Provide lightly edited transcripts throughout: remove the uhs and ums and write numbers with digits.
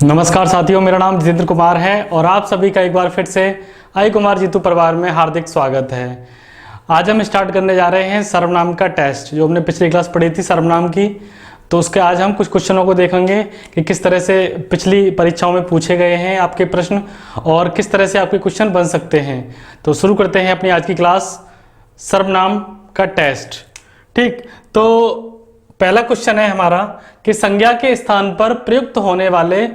नमस्कार साथियों, मेरा नाम जितेंद्र कुमार है और आप सभी का एक बार फिर से आई कुमार जीतू परिवार में हार्दिक स्वागत है। आज हम स्टार्ट करने जा रहे हैं सर्वनाम का टेस्ट, जो हमने पिछली क्लास पढ़ी थी सर्वनाम की। तो उसके आज हम कुछ क्वेश्चनों को देखेंगे कि किस तरह से पिछली परीक्षाओं में पूछे गए हैं आपके प्रश्न और किस तरह से आपके क्वेश्चन बन सकते हैं। तो शुरू करते हैं अपनी आज की क्लास, सर्वनाम का टेस्ट। ठीक, तो पहला क्वेश्चन है हमारा कि संज्ञा के स्थान पर प्रयुक्त होने वाले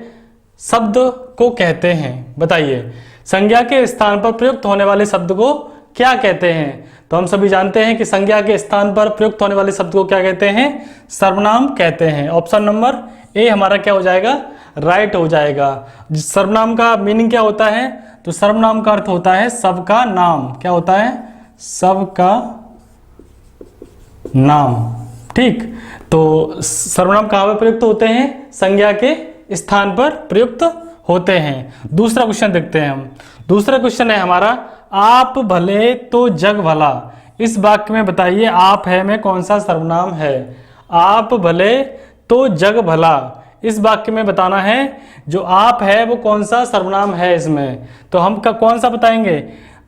शब्द को कहते हैं। बताइए, संज्ञा के स्थान पर प्रयुक्त होने वाले शब्द को क्या कहते हैं? तो हम सभी जानते हैं कि संज्ञा के स्थान पर प्रयुक्त होने वाले शब्द को क्या कहते हैं? सर्वनाम कहते हैं। ऑप्शन नंबर ए हमारा क्या हो जाएगा? राइट हो जाएगा। सर्वनाम का मीनिंग क्या होता है? तो सर्वनाम का अर्थ होता है सबका नाम। क्या होता है? सबका नाम। ठीक, तो सर्वनाम कहाँ पर प्रयुक्त होते हैं? संज्ञा के स्थान पर प्रयुक्त होते हैं। दूसरा क्वेश्चन देखते हैं हम। दूसरा क्वेश्चन है हमारा, आप भले तो जग भला। इस वाक्य में बताइए आप है में कौन सा सर्वनाम है? आप भले तो जग भला, इस वाक्य में बताना है जो आप है वो कौन सा सर्वनाम है इसमें। तो हम कौन सा बताएंगे?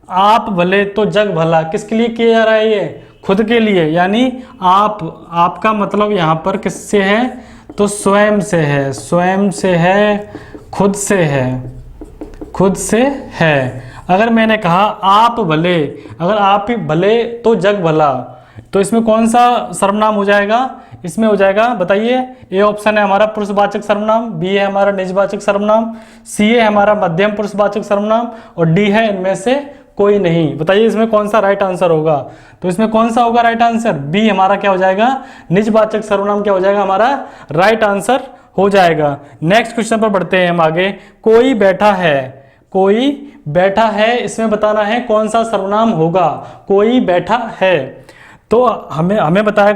आप भले तो जग भला किसके लिए किया जा रहा है? ये खुद के लिए, यानी आपका मतलब यहाँ पर किससे है? तो स्वयं से है। स्वयं से है, खुद से है, खुद से है। अगर मैंने कहा आप भले, अगर आप ही भले तो जग भला, तो इसमें कौन सा सर्वनाम हो जाएगा? इसमें हो जाएगा, बताइए। ए ऑप्शन है हमारा पुरुषवाचक सर्वनाम, बी है हमारा निजवाचक सर्वनाम, सी है हमारा मध्यम पुरुषवाचक सर्वनाम और डी है इनमें से कोई नहीं। बताइए इसमें कौन सा राइट आंसर होगा? तो इसमें कौन सा होगा राइट आंसर? बी हमारा क्या हो जाएगा? निजवाचक सर्वनाम क्या हो जाएगा? हमारा राइट आंसर हो जाएगा। नेक्स्ट क्वेश्चन पर बढ़ते हैं हम आगे। कोई बैठा है, कोई बैठा है, इसमें बताना है कौन सा सर्वनाम होगा। कोई बैठा है, तो हमें बताया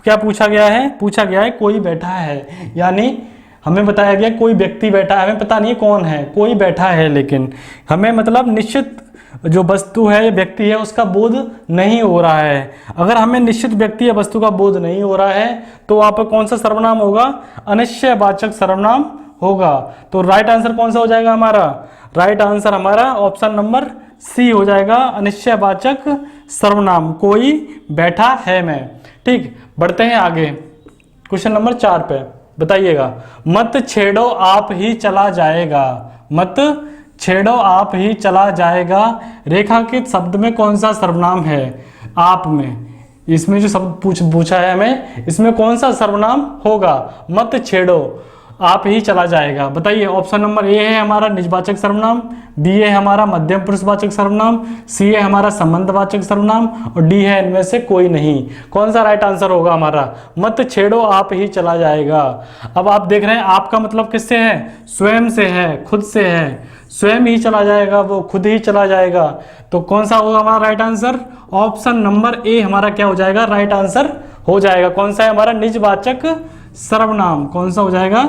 क्या पूछा गया है? पूछा गया है कोई बैठा है, यानी हमें बताया गया कोई व्यक्ति बैठा है, हमें पता नहीं कौन है, कोई बैठा है, लेकिन हमें मतलब निश्चित जो वस्तु है या व्यक्ति है उसका बोध नहीं हो रहा है। अगर हमें निश्चित व्यक्ति या वस्तु का बोध नहीं हो रहा है तो वहां पर कौन सा सर्वनाम होगा? अनिश्चयवाचक सर्वनाम होगा। तो राइट आंसर कौन सा हो जाएगा हमारा? राइट आंसर हमारा ऑप्शन नंबर सी हो जाएगा, अनिश्चयवाचक सर्वनाम। कोई बैठा है में। ठीक, बढ़ते हैं आगे क्वेश्चन नंबर 4 पे। बताइएगा, मत छेड़ो आप ही चला जाएगा। मत छेड़ो आप ही चला जाएगा, रेखांकित शब्द में कौन सा सर्वनाम है? आप में, इसमें जो शब्द पूछा है हमें, इसमें कौन सा सर्वनाम होगा? मत छेड़ो आप ही चला जाएगा। बताइए, ऑप्शन नंबर ए है हमारा निजवाचक सर्वनाम, बी है हमारा मध्यम पुरुषवाचक सर्वनाम, सी है हमारा संबंधवाचक सर्वनाम और डी है इनमें से कोई नहीं। कौन सा राइट आंसर होगा हमारा? मत छेड़ो आप ही चला जाएगा। अब आप देख रहे हैं आपका मतलब किससे है? स्वयं से है, खुद से है। स्वयं ही चला जाएगा, वो खुद ही चला जाएगा। तो कौन सा होगा हमारा right answer? Option number A हमारा क्या हो जाएगा? राइट आंसर हो जाएगा। कौन सा है हमारा? निजवाचक सर्वनाम। कौन सा हो जाएगा?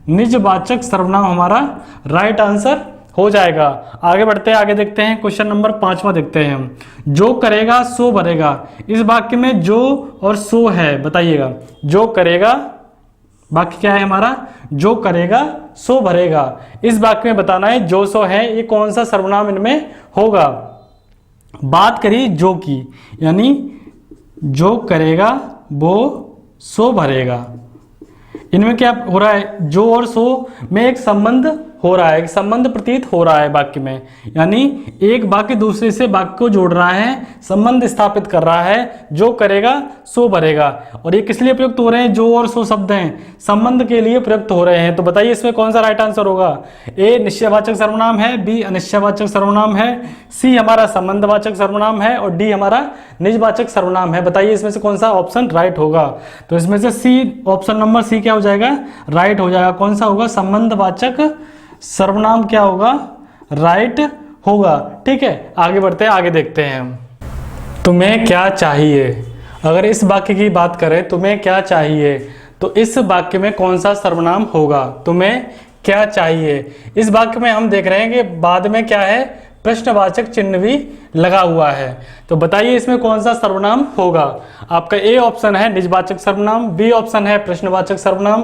निजवाचक सर्वनाम हमारा राइट आंसर हो जाएगा। आगे बढ़ते हैं, आगे देखते हैं क्वेश्चन नंबर 5वां देखते हैं हम। जो करेगा सो भरेगा, इस वाक्य में जो और सो है, बताइएगा। जो करेगा, वाक्य क्या है हमारा? जो करेगा सो भरेगा। इस वाक्य में बताना है जो सो है ये कौन सा सर्वनाम इनमें होगा। बात करी जो की, यानी जो करेगा वो सो भरेगा। इनमें क्या हो रहा है? जो और सो में एक संबंध हो रहा है, एक संबंध प्रतीत हो रहा है वाक्य में, यानी एक वाक्य दूसरे से वाक्य को जोड़ रहा है, संबंध स्थापित कर रहा है। जो करेगा सो भरेगा, और ये किस लिए प्रयुक्त हो रहे हैं? जो और सो शब्द हैं, संबंध के लिए प्रयुक्त हो रहे हैं। तो बताइए इसमें कौन सा राइट आंसर होगा? ए निश्चयवाचक सर्वनाम है, बी अनिश्चयवाचक सर्वनाम है, सी हमारा संबंधवाचक सर्वनाम है और डी हमारा निजवाचक सर्वनाम है। बताइए इसमें से कौन सा ऑप्शन राइट होगा? तो इसमें से सी, ऑप्शन नंबर सी क्या हो जाएगा? राइट हो जाएगा। कौन सा होगा? संबंधवाचक सर्वनाम क्या होगा? राइट होगा। ठीक है, आगे बढ़ते हैं, आगे देखते हैं हम। तुम्हें क्या चाहिए? अगर इस वाक्य की बात करें, तुम्हें क्या चाहिए, तो इस वाक्य में कौन सा सर्वनाम होगा? तुम्हें क्या चाहिए। इस वाक्य में हम देख रहे हैं कि बाद में क्या है? प्रश्नवाचक चिन्ह भी लगा हुआ है। तो बताइए इसमें कौन सा सर्वनाम होगा। आपका ए ऑप्शन है निजवाचक सर्वनाम, बी ऑप्शन है प्रश्नवाचक सर्वनाम,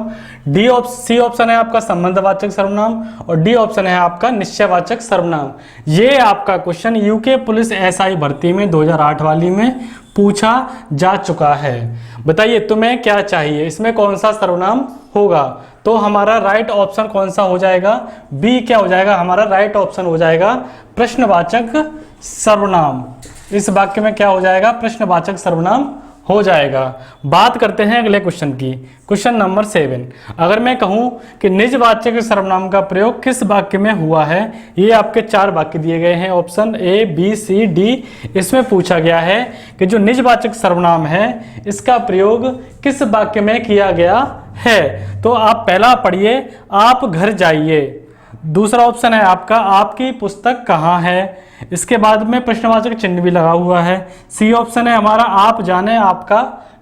सी ऑप्शन है आपका संबंधवाचक सर्वनाम और डी ऑप्शन है आपका निश्चयवाचक सर्वनाम। ये आपका क्वेश्चन यूके पुलिस एसआई भर्ती में 2008 वाली में पूछा जा चुका है। बताइए तुम्हें क्या चाहिए, इसमें कौन सा सर्वनाम होगा। तो हमारा राइट ऑप्शन कौन सा हो जाएगा, बी क्या हो जाएगा, हमारा राइट ऑप्शन हो जाएगा प्रश्नवाचक सर्वनाम। इस वाक्य में क्या हो जाएगा, प्रश्नवाचक सर्वनाम हो जाएगा। बात करते हैं अगले क्वेश्चन की, क्वेश्चन नंबर 7। अगर मैं कहूं कि निजवाचक सर्वनाम का प्रयोग किस वाक्य में हुआ है, ये आपके 4 वाक्य दिए गए हैं, option A B C D. इसमें पूछा गया है कि जो निजवाचक सर्वनाम है इसका प्रयोग किस वाक्य में किया गया है। तो आप पहला पढ़िए, आप घर जाइए। दूसरा ऑप्शन है आपका आपकी पुस्तक कहाँ है। इसके बाद में प्रश्नवाचक चिन्ह भी लगा हुआ है। सी ऑप्शन है हमारा आप जाने आपका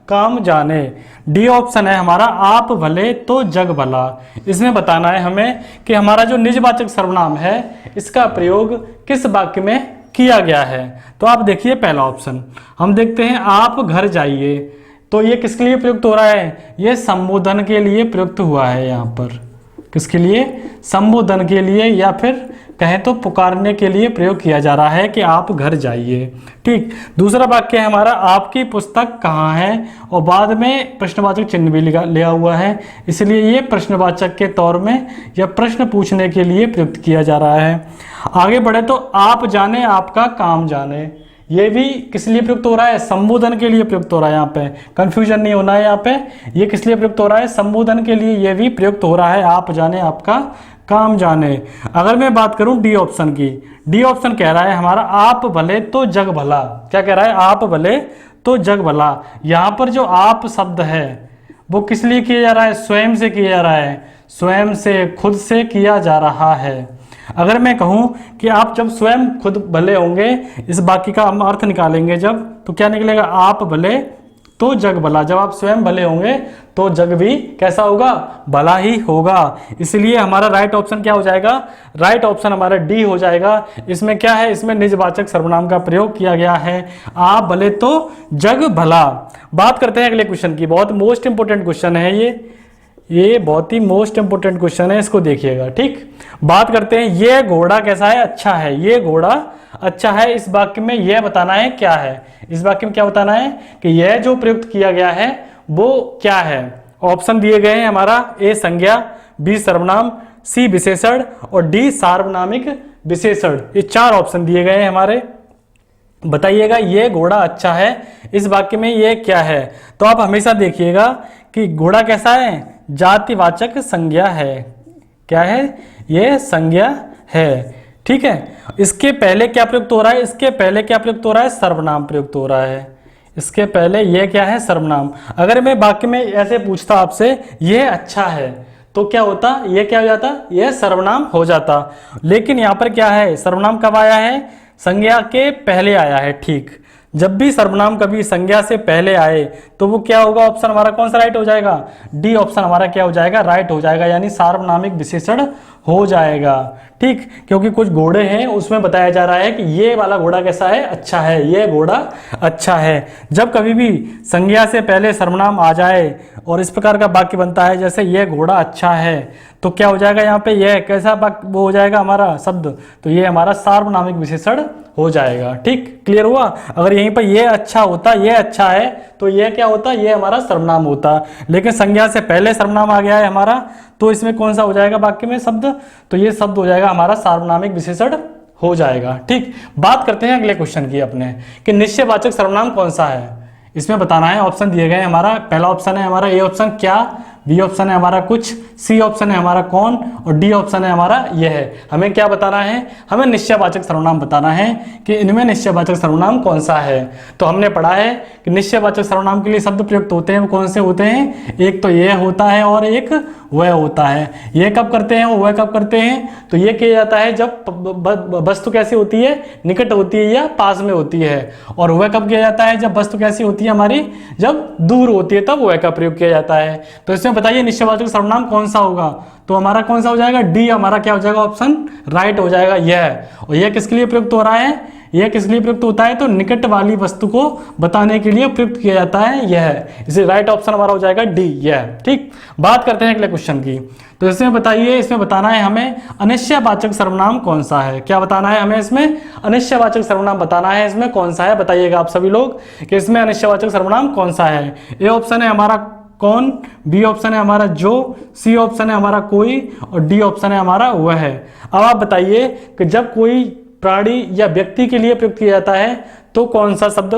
काम जाने। डी ऑप्शन है हमारा आप भले तो जग भला। इसमें बताना है हमें कि हमारा जो निजवाचक सर्वनाम है इसका प्रयोग किस वाक्य में किया गया है। तो आप देखिए पहला ऑप्शन, हम देखते हैं आप घर जाइए। तो ये किसके लिए प्रयुक्त हो रहा है, ये संबोधन के लिए प्रयुक्त हुआ है। यहाँ पर किसके लिए, संबोधन के लिए या फिर कहें तो पुकारने के लिए प्रयोग किया जा रहा है कि आप घर जाइए। ठीक, दूसरा वाक्य है हमारा आपकी पुस्तक कहाँ है और बाद में प्रश्नवाचक चिन्ह भी लिया हुआ है, इसलिए ये प्रश्नवाचक के तौर में या प्रश्न पूछने के लिए प्रयुक्त किया जा रहा है। आगे बढ़े तो आप जाने आपका काम जाने, ये भी किस लिए प्रयुक्त हो रहा है, संबोधन के लिए प्रयुक्त हो रहा है। यहाँ पे कंफ्यूजन नहीं होना है, यहाँ पे ये किस लिए प्रयुक्त हो रहा है, संबोधन के लिए ये भी प्रयुक्त हो रहा है, आप जाने आपका काम जाने। अगर मैं बात करूं डी ऑप्शन की, डी ऑप्शन कह रहा है हमारा आप भले तो जग भला। क्या कह रहा है, आप भले तो जग भला। यहाँ पर जो आप शब्द है वो किस लिए किया जा रहा है, स्वयं से किया जा रहा है, स्वयं से खुद से किया जा रहा है। अगर मैं कहूं कि आप जब स्वयं खुद भले होंगे, इस वाक्य का हम अर्थ निकालेंगे जब, तो क्या निकलेगा, आप भले तो जग भला। जब आप स्वयं भले होंगे तो जग भी कैसा होगा, भला ही होगा। इसलिए हमारा राइट ऑप्शन क्या हो जाएगा, राइट ऑप्शन हमारा डी हो जाएगा। इसमें क्या है, इसमें निजवाचक सर्वनाम का प्रयोग किया गया है, आप भले तो जग भला। बात करते हैं अगले क्वेश्चन की, बहुत मोस्ट इंपोर्टेंट क्वेश्चन है ये बहुत ही मोस्ट इंपोर्टेंट क्वेश्चन है, इसको देखिएगा। ठीक, बात करते हैं ये घोड़ा कैसा है, अच्छा है। ये घोड़ा अच्छा है, इस वाक्य में यह बताना है क्या है, इस वाक्य में क्या बताना है कि यह जो प्रयुक्त किया गया है वो क्या है। ऑप्शन दिए गए हैं हमारा, ए संज्ञा, बी सर्वनाम, सी विशेषण और डी सार्वनामिक विशेषण। ये 4 ऑप्शन दिए गए हैं हमारे। बताइएगा ये घोड़ा अच्छा है, इस वाक्य में ये क्या है। तो आप हमेशा देखिएगा कि घोड़ा कैसा है, जातिवाचक संज्ञा है। क्या है, ये संज्ञा है। ठीक है, इसके पहले क्या प्रयुक्त हो रहा है, इसके पहले क्या प्रयुक्त हो रहा है, सर्वनाम प्रयुक्त हो रहा है। इसके पहले ये क्या है, सर्वनाम। अगर मैं वाक्य में ऐसे पूछता आपसे ये अच्छा है, तो क्या होता, ये क्या हो जाता, ये सर्वनाम हो जाता। लेकिन यहाँ पर क्या है, सर्वनाम कब आया है, संज्ञा के पहले आया है। ठीक, जब भी सर्वनाम कभी संज्ञा से पहले आए तो वो क्या होगा, ऑप्शन हमारा कौन सा राइट हो जाएगा, डी ऑप्शन हमारा क्या हो जाएगा, राइट हो जाएगा, यानी सार्वनामिक विशेषण हो जाएगा। ठीक, क्योंकि कुछ घोड़े हैं उसमें बताया जा रहा है कि ये वाला घोड़ा कैसा है, अच्छा है, ये घोड़ा अच्छा है। जब कभी भी संज्ञा से पहले सर्वनाम आ जाए और इस प्रकार का वाक्य बनता है जैसे ये घोड़ा अच्छा है, तो क्या हो जाएगा, यहाँ पे यह कैसा वो हो जाएगा हमारा शब्द, तो ये हमारा सार्वनामिक विशेषण हो जाएगा। ठीक, क्लियर हुआ। अगर यहीं पर ये अच्छा होता, ये अच्छा है, तो ये क्या होता, ये हमारा सर्वनाम होता। लेकिन संज्ञा से पहले सर्वनाम आ गया है हमारा, तो इसमें कौन सा हो जाएगा वाक्य में शब्द, तो ये शब्द हो जाएगा हमारा सार्वनामिक विशेषण हो जाएगा। ठीक, बात करते हैं अगले क्वेश्चन की अपने, कि निश्चयवाचक सर्वनाम कौन सा है। इसमें बताना है, ऑप्शन दिए गए हमारा, पहला ऑप्शन है हमारा ए ऑप्शन क्या, बी ऑप्शन है हमारा कुछ, सी ऑप्शन है हमारा कौन और डी ऑप्शन है हमारा यह है। हमें क्या बताना है, हमें निश्चयवाचक सर्वनाम बताना है कि इनमें निश्चयवाचक सर्वनाम कौन सा है। तो हमने पढ़ा है कि निश्चयवाचक सर्वनाम के लिए शब्द प्रयुक्त होते हैं, वो कौन से होते हैं, एक तो ये होता है और एक वह होता है। ये कब करते हैं, वह कब करते हैं, तो ये किया जाता है जब वस्तु कैसी होती है, निकट होती है या पास में होती है। और वह कब किया जाता है, जब वस्तु कैसी होती है हमारी, जब दूर होती है, तब वह का प्रयोग किया जाता है। तो इसमें इसमें बताइए निश्चयवाचक सर्वनाम कौन सा होगा, तो हमारा कौन सा हो जाएगा, डी हमारा क्या हो जाएगा, ऑप्शन राइट हो जाएगा यह। और यह किसके लिए प्रयुक्त हो रहा है, यह किस लिए प्रयुक्त होता है, तो निकट वाली वस्तु को बताने के लिए प्रयुक्त किया जाता है यह, इसे राइट ऑप्शन हमारा हो जाएगा डी यह। ठीक, बात करते हैं अगले क्वेश्चन की। तो इसमें बताइए, इसमें बताना है हमें अनिश्चयवाचक सर्वनाम कौन सा है, क्या बताना है हमें, इसमें अनिश्चयवाचक सर्वनाम बताना है, इसमें कौन सा है, बताइएगा आप सभी लोग कि इसमें अनिश्चयवाचक सर्वनाम कौन सा है। ए ऑप्शन है हमारा कौन, बी ऑप्शन है हमारा जो, सी ऑप्शन है हमारा कोई, और डी ऑप्शन है हमारा वह है। अब आप बताइए कि जब कोई प्राणी या व्यक्ति के लिए प्रयुक्त किया जाता है तो कौन सा शब्द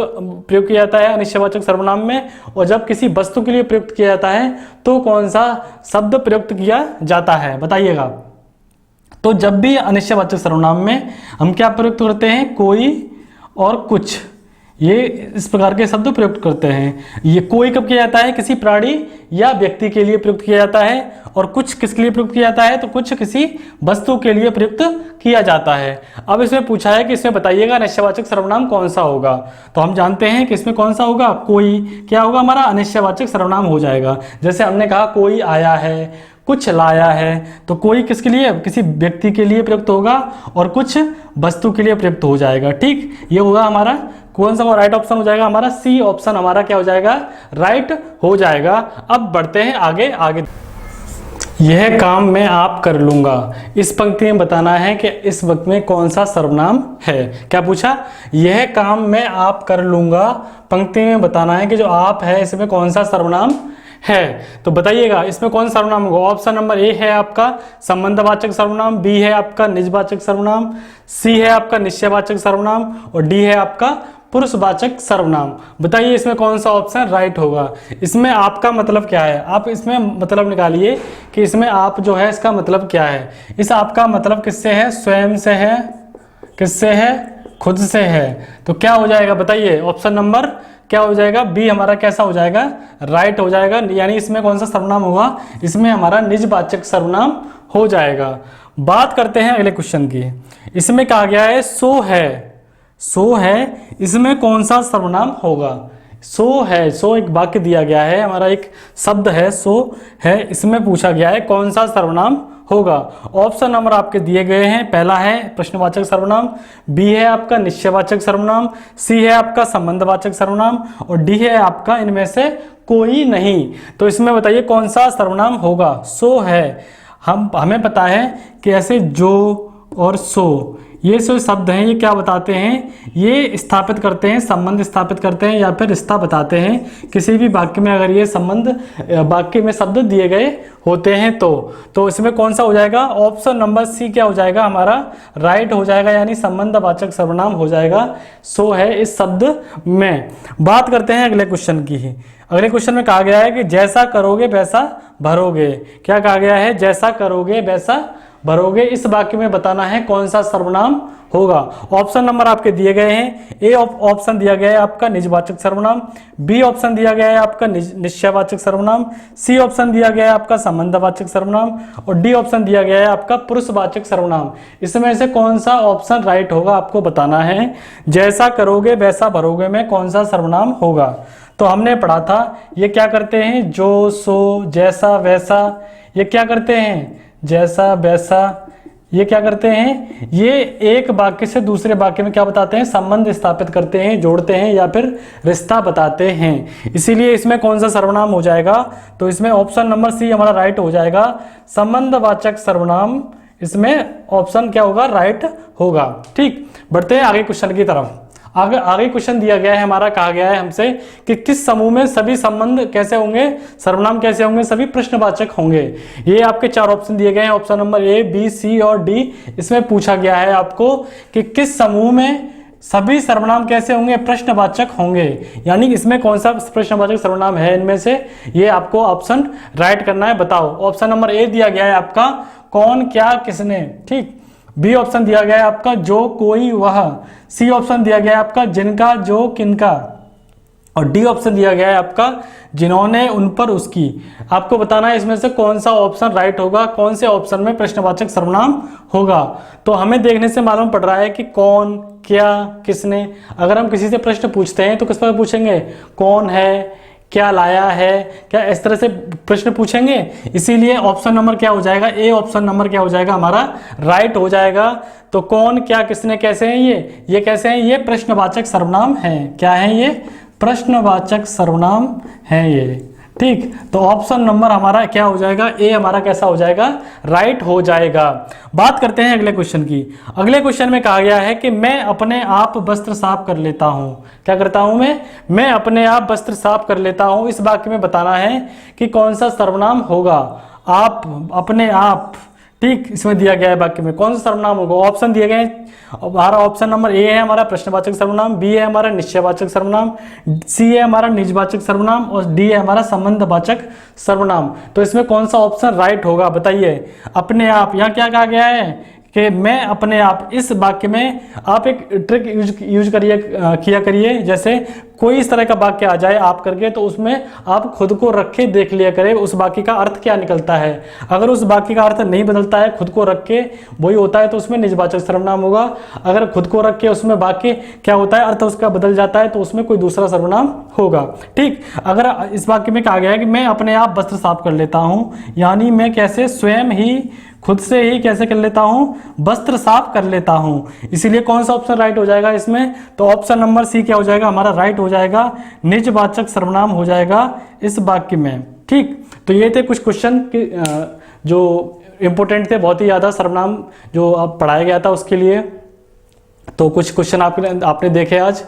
प्रयोग किया जाता है अनिश्चयवाचक सर्वनाम में, और जब किसी वस्तु के लिए प्रयुक्त किया जाता है तो कौन सा शब्द प्रयुक्त किया जाता है, बताइएगा। तो जब भी अनिश्चयवाचक सर्वनाम में हम क्या प्रयुक्त करते हैं, कोई और कुछ, ये इस प्रकार के शब्द प्रयुक्त करते हैं। ये कोई कब किया जाता है, किसी प्राणी या व्यक्ति के लिए प्रयुक्त किया जाता है, और कुछ किसके लिए प्रयुक्त किया जाता है, तो कुछ किसी वस्तु के लिए प्रयुक्त किया जाता है। अब इसमें पूछा है कि इसमें बताइएगा अनिश्चयवाचक सर्वनाम कौन सा होगा, तो हम जानते हैं कि इसमें कौन सा होगा, कोई क्या होगा हमारा अनिश्चयवाचक सर्वनाम हो जाएगा। जैसे हमने कहा कोई आया है, कुछ लाया है, तो कोई किसके लिए, किसी व्यक्ति के लिए प्रयुक्त होगा, और कुछ वस्तु के लिए प्रयुक्त हो जाएगा। ठीक, ये होगा हमारा कौन सा राइट ऑप्शन हो जाएगा, हमारा सी ऑप्शन हमारा क्या हो जाएगा, राइट हो जाएगा। अब बढ़ते हैं आगे। यह काम मैं आप कर लूंगा, इस पंक्ति में बताना है कि इस वक्त में कौन सा सर्वनाम है। क्या पूछा, यह काम मैं आप कर लूंगा, पंक्ति में बताना है कि जो आप है इसमें कौन सा सर्वनाम है। तो बताइएगा इसमें कौन सा सर्वनाम होगा। ऑप्शन नंबर ए है आपका संबंधवाचक सर्वनाम, बी है आपका निजवाचक सर्वनाम, सी है आपका निश्चयवाचक सर्वनाम, और डी है आपका पुरुषवाचक सर्वनाम। बताइए इसमें कौन सा ऑप्शन राइट होगा। इसमें आपका मतलब क्या है, आप इसमें मतलब निकालिए कि इसमें आप जो है इसका मतलब क्या है। इस आपका मतलब किससे है, स्वयं से है, किससे है, खुद से है। तो क्या हो जाएगा बताइए, ऑप्शन नंबर क्या हो जाएगा, बी हमारा कैसा हो जाएगा, राइट हो जाएगा। यानी इसमें कौन सा सर्वनाम होगा, इसमें हमारा निजवाचक सर्वनाम हो जाएगा। बात करते हैं अगले क्वेश्चन की। इसमें कहा गया है सो है, सो है, इसमें कौन सा सर्वनाम होगा। सो है, सो एक वाक्य दिया गया है हमारा, एक शब्द है सो है, इसमें पूछा गया है कौन सा सर्वनाम होगा। ऑप्शन नंबर आपके दिए गए हैं, पहला है प्रश्नवाचक सर्वनाम, बी है आपका निश्चयवाचक सर्वनाम, सी है आपका संबंधवाचक सर्वनाम, और डी है आपका इनमें से कोई नहीं। तो इसमें बताइए कौन सा सर्वनाम होगा। सो है, हमें पता है कि ऐसे जो और सो, ये जो शब्द हैं ये क्या बताते हैं, ये स्थापित करते हैं, संबंध स्थापित करते हैं या फिर रिश्ता बताते हैं। किसी भी वाक्य में अगर ये संबंध वाक्य में शब्द दिए गए होते हैं तो इसमें कौन सा हो जाएगा, ऑप्शन नंबर सी क्या हो जाएगा हमारा, राइट हो जाएगा, यानी संबंधवाचक सर्वनाम हो जाएगा सो है इस शब्द में। बात करते हैं अगले क्वेश्चन की ही। अगले क्वेश्चन में कहा गया है कि जैसा करोगे वैसा भरोगे। क्या कहा गया है, जैसा करोगे वैसा भरोगे। इस वाक्य में बताना है कौन सा सर्वनाम होगा। ऑप्शन नंबर आपके दिए गए हैं, ए ऑप्शन दिया गया है आपका निजवाचक सर्वनाम, बी ऑप्शन दिया गया है आपका निश्चयवाचक सर्वनाम, सी ऑप्शन दिया गया है आपका संबंधवाचक सर्वनाम, और डी ऑप्शन दिया गया है आपका पुरुषवाचक सर्वनाम। इसमें से कौन सा ऑप्शन राइट होगा आपको बताना है। जैसा करोगे वैसा भरोगे में कौन सा सर्वनाम होगा। तो हमने पढ़ा था ये क्या करते हैं, जो सो जैसा वैसा, ये क्या करते हैं, जैसा वैसा, ये क्या करते हैं, ये एक वाक्य से दूसरे वाक्य में क्या बताते हैं, संबंध स्थापित करते हैं, जोड़ते हैं या फिर रिश्ता बताते हैं। इसीलिए इसमें कौन सा सर्वनाम हो जाएगा, तो इसमें ऑप्शन नंबर सी हमारा राइट हो जाएगा, संबंधवाचक सर्वनाम। इसमें ऑप्शन क्या होगा, राइट होगा। ठीक, बढ़ते हैं आगे क्वेश्चन की तरफ। आगे क्वेश्चन दिया गया है हमारा, कहा गया है हमसे कि किस समूह में सभी संबंध कैसे होंगे, सर्वनाम कैसे होंगे, सभी प्रश्नवाचक होंगे। ये आपके चार ऑप्शन दिए गए हैं, ऑप्शन नंबर ए, बी, सी और डी। इसमें पूछा गया है आपको कि किस समूह में सभी सर्वनाम कैसे होंगे, प्रश्नवाचक होंगे। यानी इसमें कौन सा प्रश्नवाचक सर्वनाम है इनमें से, ये आपको ऑप्शन राइट करना है। बताओ, ऑप्शन नंबर ए दिया गया है आपका कौन, क्या, किसने। ठीक, बी ऑप्शन दिया गया है आपका जो, कोई, वह, सी ऑप्शन दिया गया है आपका जिनका, जो, किनका, और डी ऑप्शन दिया गया है आपका जिन्होंने, उन पर, उसकी। आपको बताना है इसमें से कौन सा ऑप्शन राइट होगा, कौन से ऑप्शन में प्रश्नवाचक सर्वनाम होगा। तो हमें देखने से मालूम पड़ रहा है कि कौन, क्या, किसने। अगर हम किसी से प्रश्न पूछते हैं तो किस पर पूछेंगे, कौन है, क्या लाया है, क्या इस तरह से प्रश्न पूछेंगे। इसीलिए ऑप्शन नंबर क्या हो जाएगा, ए ऑप्शन नंबर क्या हो जाएगा हमारा राइट हो जाएगा। तो कौन, क्या, किसने, कैसे हैं ये कैसे हैं, ये प्रश्नवाचक सर्वनाम हैं। क्या है ये, प्रश्नवाचक सर्वनाम हैं ये। ठीक, तो ऑप्शन नंबर हमारा क्या हो जाएगा, ए हमारा कैसा हो जाएगा, राइट हो जाएगा। बात करते हैं अगले क्वेश्चन की। अगले क्वेश्चन में कहा गया है कि मैं अपने आप वस्त्र साफ कर लेता हूं। क्या करता हूं मैं अपने आप वस्त्र साफ कर लेता हूं। इस वाक्य में बताना है कि कौन सा सर्वनाम होगा। आप, अपने आप, ठीक, इसमें दिया गया है वाक्य में कौन सा सर्वनाम होगा। ऑप्शन दिए गए हैं, हमारा ऑप्शन नंबर ए है हमारा प्रश्नवाचक सर्वनाम, बी है हमारा निश्चयवाचक सर्वनाम, सी है हमारा निजवाचक सर्वनाम और डी है हमारा संबंधवाचक सर्वनाम। तो इसमें कौन सा ऑप्शन राइट होगा बताइए। अपने आप, यहाँ क्या कहा गया है कि मैं अपने आप। इस वाक्य में आप एक ट्रिक यूज किया करिए। जैसे कोई इस तरह का वाक्य आ जाए आप करके, तो उसमें आप खुद को रख के देख लिया करें उस वाक्य का अर्थ क्या निकलता है। अगर उस वाक्य का अर्थ नहीं बदलता है, खुद को रख के वही होता है, तो उसमें निजवाचक सर्वनाम होगा। अगर खुद को रख के उसमें वाक्य क्या होता है, अर्थ उसका बदल जाता है, तो उसमें कोई दूसरा सर्वनाम होगा। ठीक, अगर इस वाक्य में कहा गया है कि मैं अपने आप वस्त्र साफ कर लेता हूं, यानी मैं कैसे स्वयं ही, खुद से ही कैसे कर लेता हूं, वस्त्र साफ कर लेता हूं। इसीलिए कौन सा ऑप्शन राइट हो जाएगा इसमें, तो ऑप्शन नंबर सी क्या हो जाएगा हमारा राइट हो जाएगा, निजवाचक सर्वनाम हो जाएगा इस वाक्य में। ठीक, तो ये थे कुछ क्वेश्चन जो इंपॉर्टेंट थे, बहुत ही ज्यादा सर्वनाम जो अब पढ़ाया गया था उसके लिए। तो कुछ क्वेश्चन आपने देखे आज।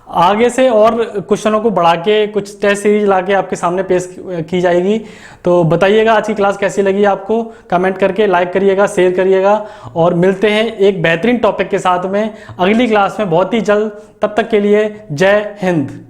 आगे से और क्वेश्चनों को बढ़ा के कुछ टेस्ट सीरीज लाके आपके सामने पेश की जाएगी। तो बताइएगा आज की क्लास कैसी लगी आपको, कमेंट करके लाइक करिएगा, शेयर करिएगा। और मिलते हैं एक बेहतरीन टॉपिक के साथ में अगली क्लास में बहुत ही जल्द। तब तक के लिए जय हिंद।